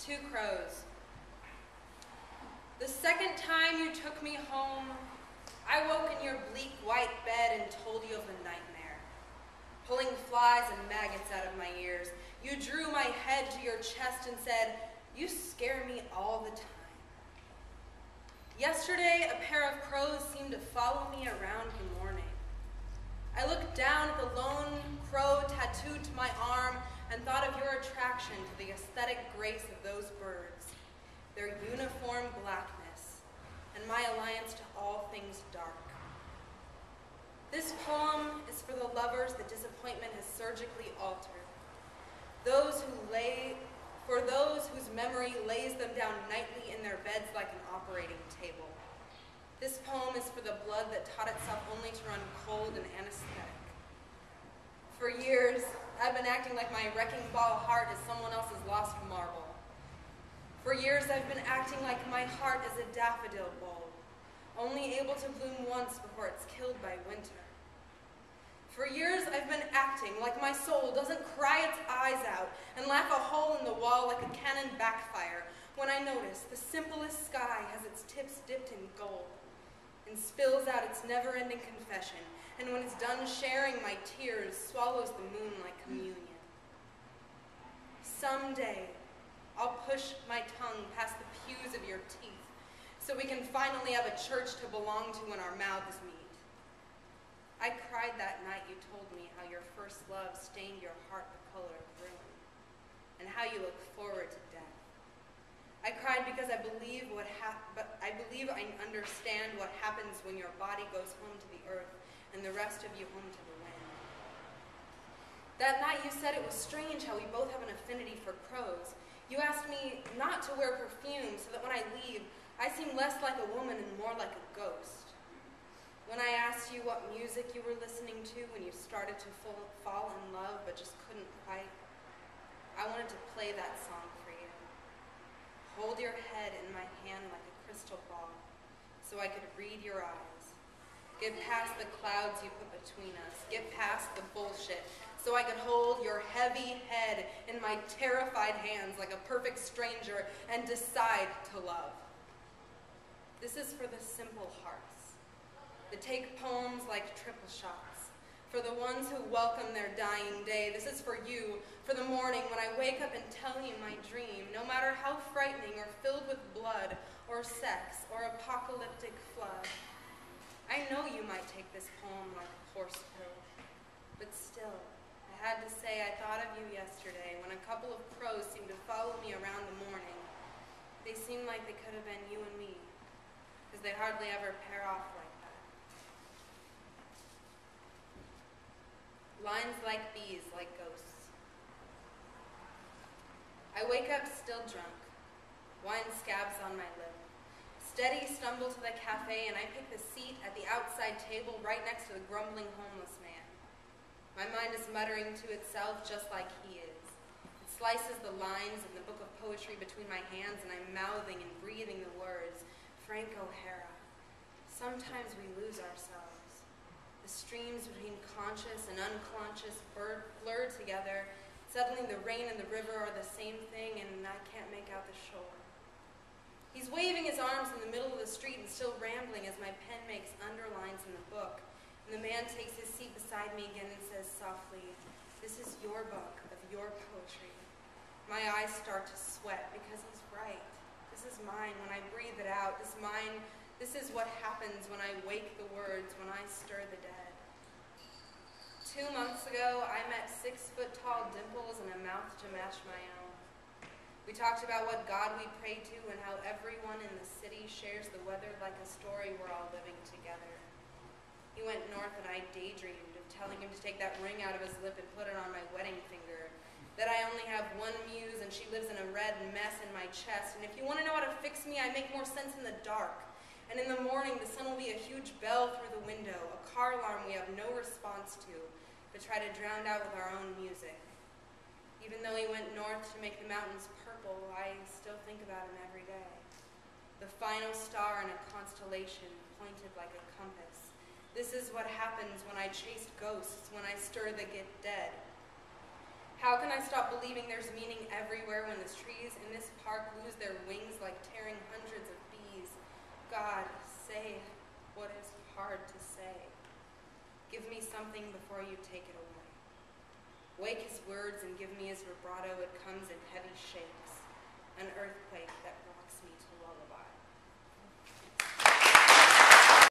2 crows. The second time you took me home, I woke in your bleak white bed and told you of a nightmare. Pulling flies and maggots out of my ears, you drew my head to your chest and said, "You scare me all the time." Yesterday, a pair of crows seemed to follow me around the morning. I looked down at the lone crow tattooed to my arm and thought of your attraction to the aesthetic grace of those birds, their uniform blackness, and my alliance to all things dark. This poem is for the lovers that disappointment has surgically altered, for those whose memory lays them down nightly in their beds like an operating table. This poem is for the blood that taught itself only to run cold and anesthetic. For years, I've been acting like my wrecking ball heart is someone else's lost marble. For years, I've been acting like my heart is a daffodil bulb, only able to bloom once before it's killed by winter. For years, I've been acting like my soul doesn't cry its eyes out and laugh a hole in the wall like a cannon backfire when I notice the simplest sky has its tips dipped in gold and spills out its never-ending confession, and when it's done sharing my tears, swallows the moon like communion. Someday, I'll push my tongue past the pews of your teeth so we can finally have a church to belong to when our mouths meet. I cried that night you told me how your first love stained your heart the color of ruin, and how you look forward to death. I cried because I believe I understand what happens when your body goes home to the earth and the rest of you home to the wind. That night you said it was strange how we both have an affinity for crows. You asked me not to wear perfume so that when I leave, I seem less like a woman and more like a ghost. When I asked you what music you were listening to when you started to fall in love but just couldn't quite, I wanted to play that song for you. Hold your head in my hand like a crystal ball so I could read your eyes. Get past the clouds you put between us. Get past the bullshit so I could hold your heavy head in my terrified hands like a perfect stranger and decide to love. This is for the simple hearts that take poems like triple shots, for the ones who welcome their dying day. This is for you, for the morning when I wake up and tell you my dream, no matter how frightening or filled with blood or sex or apocalyptic flood. I know you might take this poem like a horse pill, but still, I had to say I thought of you yesterday when a couple of crows seemed to follow me around the morning. They seemed like they could have been you and me, because they hardly ever pair off like that. Lines like bees, like ghosts. I wake up still drunk, wine scabs on my lip. Steady stumble to the cafe and I pick the seat at the outside table right next to the grumbling homeless man. My mind is muttering to itself just like he is. It slices the lines in the book of poetry between my hands and I'm mouthing and breathing the words, Frank O'Hara. Sometimes we lose ourselves. The streams between conscious and unconscious blur together. Suddenly the rain and the river are the same thing and I can't make out the shore. He's waving his arms in the middle of the street and still rambling as my pen makes underlines in the book. And the man takes his seat beside me again and says softly, "This is your book of your poetry." My eyes start to sweat because he's right. This is mine when I breathe it out. This is what happens when I wake the words, when I stir the dead. 2 months ago, I met 6-foot-tall dimples and a mouth to match my own. We talked about what God we pray to and how everyone in the city shares the weather like a story we're all living together. He went north and I daydreamed of telling him to take that ring out of his lip and put it on my wedding finger, that I only have one muse and she lives in a red mess in my chest, and if you want to know how to fix me, I make more sense in the dark. And in the morning, the sun will be a huge bell through the window, a car alarm we have no response to, but try to drown out with our own music. Even though he went north to make the mountains purple, I still think about him every day. The final star in a constellation pointed like a compass. This is what happens when I chase ghosts, when I stir the dead. How can I stop believing there's meaning everywhere when the trees in this park spark lose their wings like tearing hundreds of bees. God, say what is hard to say. Give me something before you take it away. Wake his words and give me his vibrato. It comes in heavy shakes. An earth